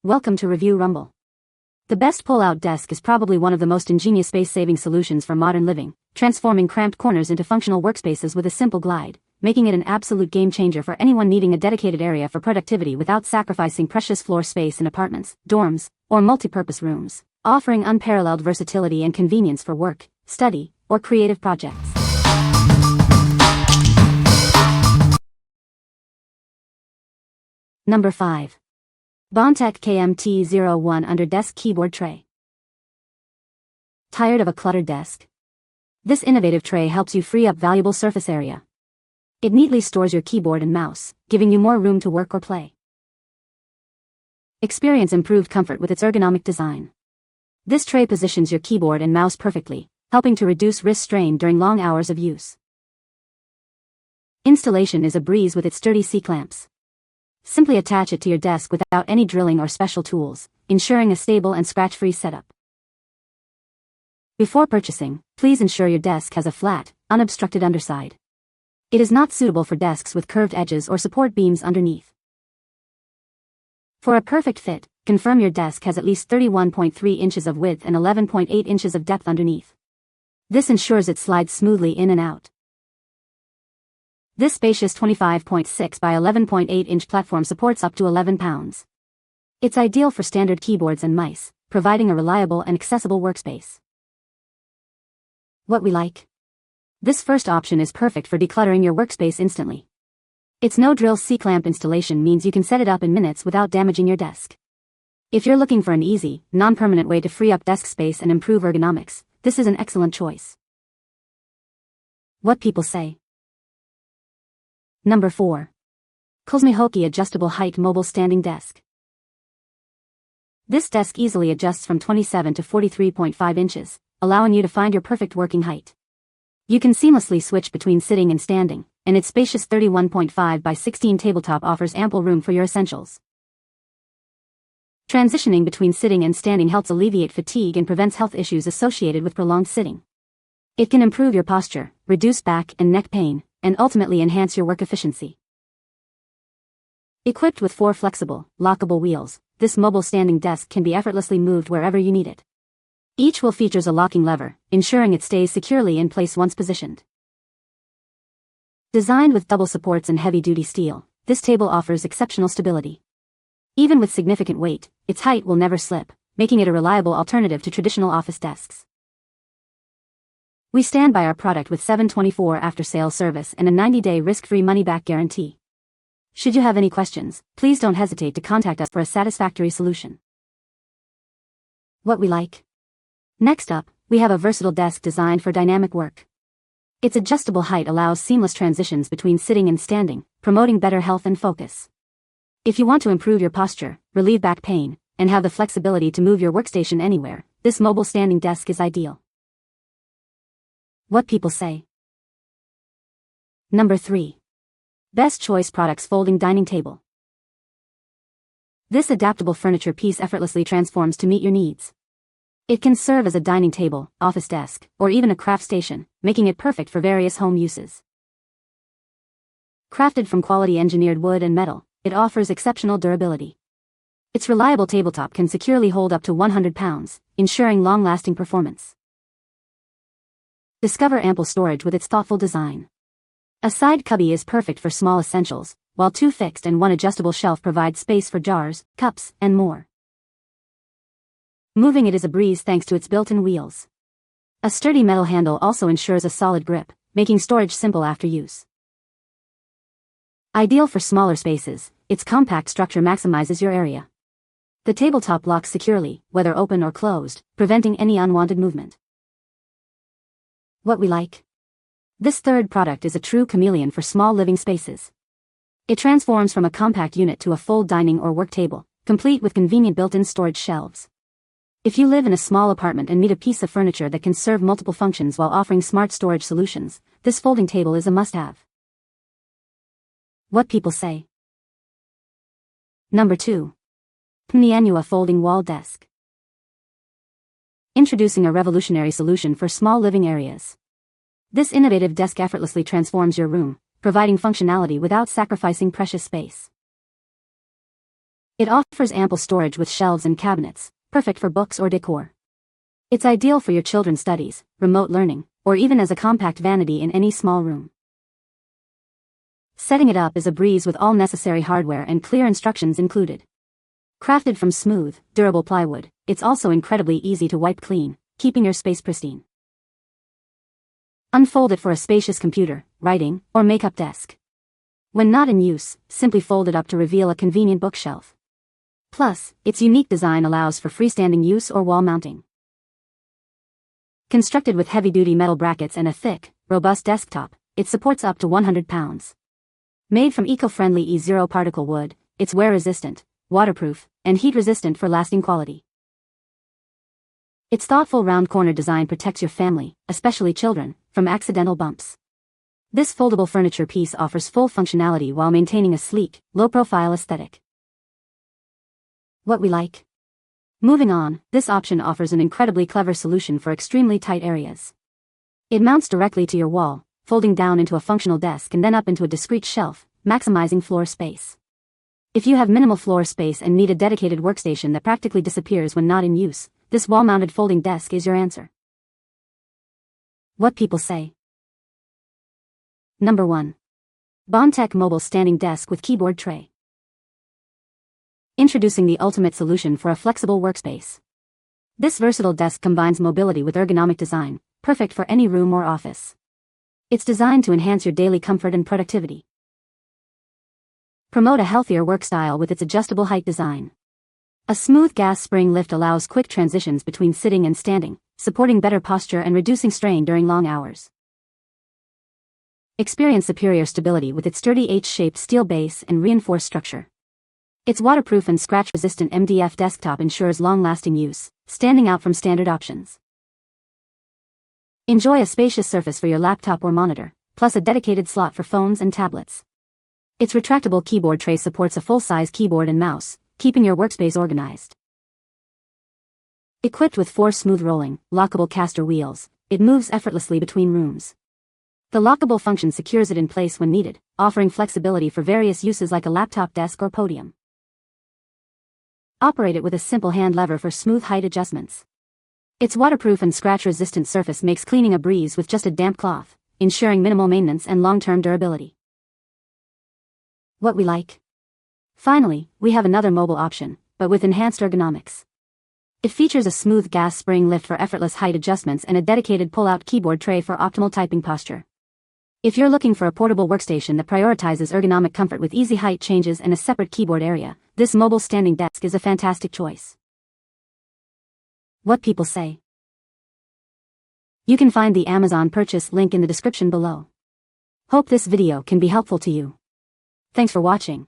Welcome to Review Rumble. The best pull-out desk is probably one of the most ingenious space-saving solutions for modern living, transforming cramped corners into functional workspaces with a simple glide, making it an absolute game-changer for anyone needing a dedicated area for productivity without sacrificing precious floor space in apartments, dorms, or multi-purpose rooms, offering unparalleled versatility and convenience for work, study, or creative projects. Number 5. BONTEC KMT01 Under Desk Keyboard Tray. Tired of a cluttered desk? This innovative tray helps you free up valuable surface area. It neatly stores your keyboard and mouse, giving you more room to work or play. Experience improved comfort with its ergonomic design. This tray positions your keyboard and mouse perfectly, helping to reduce wrist strain during long hours of use. Installation is a breeze with its sturdy C-clamps. Simply attach it to your desk without any drilling or special tools, ensuring a stable and scratch-free setup. Before purchasing, please ensure your desk has a flat, unobstructed underside. It is not suitable for desks with curved edges or support beams underneath. For a perfect fit, confirm your desk has at least 31.3 inches of width and 11.8 inches of depth underneath. This ensures it slides smoothly in and out. This spacious 25.6 by 11.8 inch platform supports up to 11 pounds. It's ideal for standard keyboards and mice, providing a reliable and accessible workspace. What we like? This first option is perfect for decluttering your workspace instantly. Its no-drill C-clamp installation means you can set it up in minutes without damaging your desk. If you're looking for an easy, non-permanent way to free up desk space and improve ergonomics, this is an excellent choice. What people say. Number 4. KLSMYHOKI Adjustable Height Mobile Standing Desk. This desk easily adjusts from 27 to 43.5 inches, allowing you to find your perfect working height. You can seamlessly switch between sitting and standing, and its spacious 31.5 by 16 tabletop offers ample room for your essentials. Transitioning between sitting and standing helps alleviate fatigue and prevents health issues associated with prolonged sitting. It can improve your posture, reduce back and neck pain, and ultimately enhance your work efficiency. Equipped with 4 flexible, lockable wheels, this mobile standing desk can be effortlessly moved wherever you need it. Each wheel features a locking lever, ensuring it stays securely in place once positioned. Designed with double supports and heavy-duty steel, this table offers exceptional stability. Even with significant weight, its height will never slip, making it a reliable alternative to traditional office desks. We stand by our product with 7/24 after-sale service and a 90-day risk-free money-back guarantee. Should you have any questions, please don't hesitate to contact us for a satisfactory solution. What we like? Next up, we have a versatile desk designed for dynamic work. Its adjustable height allows seamless transitions between sitting and standing, promoting better health and focus. If you want to improve your posture, relieve back pain, and have the flexibility to move your workstation anywhere, this mobile standing desk is ideal. What people say. Number 3. Best Choice Products Folding Dining Table. This adaptable furniture piece effortlessly transforms to meet your needs. It can serve as a dining table, office desk, or even a craft station, making it perfect for various home uses. Crafted from quality engineered wood and metal, it offers exceptional durability. Its reliable tabletop can securely hold up to 100 pounds, ensuring long-lasting performance. Discover ample storage with its thoughtful design. A side cubby is perfect for small essentials, while 2 fixed and 1 adjustable shelf provide space for jars, cups, and more. Moving it is a breeze thanks to its built-in wheels. A sturdy metal handle also ensures a solid grip, making storage simple after use. Ideal for smaller spaces, its compact structure maximizes your area. The tabletop locks securely, whether open or closed, preventing any unwanted movement. What we like? This third product is a true chameleon for small living spaces. It transforms from a compact unit to a full dining or work table, complete with convenient built-in storage shelves. If you live in a small apartment and need a piece of furniture that can serve multiple functions while offering smart storage solutions, this folding table is a must-have. What people say. Number 2. Pmnianhua Folding Wall Desk. Introducing a revolutionary solution for small living areas. This innovative desk effortlessly transforms your room, providing functionality without sacrificing precious space. It offers ample storage with shelves and cabinets, perfect for books or decor. It's ideal for your children's studies, remote learning, or even as a compact vanity in any small room. Setting it up is a breeze with all necessary hardware and clear instructions included. Crafted from smooth, durable plywood, it's also incredibly easy to wipe clean, keeping your space pristine. Unfold it for a spacious computer, writing, or makeup desk. When not in use, simply fold it up to reveal a convenient bookshelf. Plus, its unique design allows for freestanding use or wall mounting. Constructed with heavy-duty metal brackets and a thick, robust desktop, it supports up to 100 pounds. Made from eco-friendly E0 particle wood, it's wear-resistant, waterproof, and heat-resistant for lasting quality. Its thoughtful round-corner design protects your family, especially children, from accidental bumps. This foldable furniture piece offers full functionality while maintaining a sleek, low-profile aesthetic. What we like? Moving on, this option offers an incredibly clever solution for extremely tight areas. It mounts directly to your wall, folding down into a functional desk and then up into a discrete shelf, maximizing floor space. If you have minimal floor space and need a dedicated workstation that practically disappears when not in use, this wall-mounted folding desk is your answer. What people say. Number 1. BONTEC Mobile Standing Desk with Keyboard Tray. Introducing the ultimate solution for a flexible workspace. This versatile desk combines mobility with ergonomic design, perfect for any room or office. It's designed to enhance your daily comfort and productivity. Promote a healthier work style with its adjustable height design. A smooth gas spring lift allows quick transitions between sitting and standing, supporting better posture and reducing strain during long hours. Experience superior stability with its sturdy H-shaped steel base and reinforced structure. Its waterproof and scratch-resistant MDF desktop ensures long-lasting use, standing out from standard options. Enjoy a spacious surface for your laptop or monitor, plus a dedicated slot for phones and tablets. Its retractable keyboard tray supports a full-size keyboard and mouse, keeping your workspace organized. Equipped with 4 smooth-rolling, lockable caster wheels, it moves effortlessly between rooms. The lockable function secures it in place when needed, offering flexibility for various uses like a laptop desk or podium. Operate it with a simple hand lever for smooth height adjustments. Its waterproof and scratch-resistant surface makes cleaning a breeze with just a damp cloth, ensuring minimal maintenance and long-term durability. What we like? Finally, we have another mobile option, but with enhanced ergonomics. It features a smooth gas spring lift for effortless height adjustments and a dedicated pull-out keyboard tray for optimal typing posture. If you're looking for a portable workstation that prioritizes ergonomic comfort with easy height changes and a separate keyboard area, this mobile standing desk is a fantastic choice. What people say. You can find the Amazon purchase link in the description below. Hope this video can be helpful to you. Thanks for watching.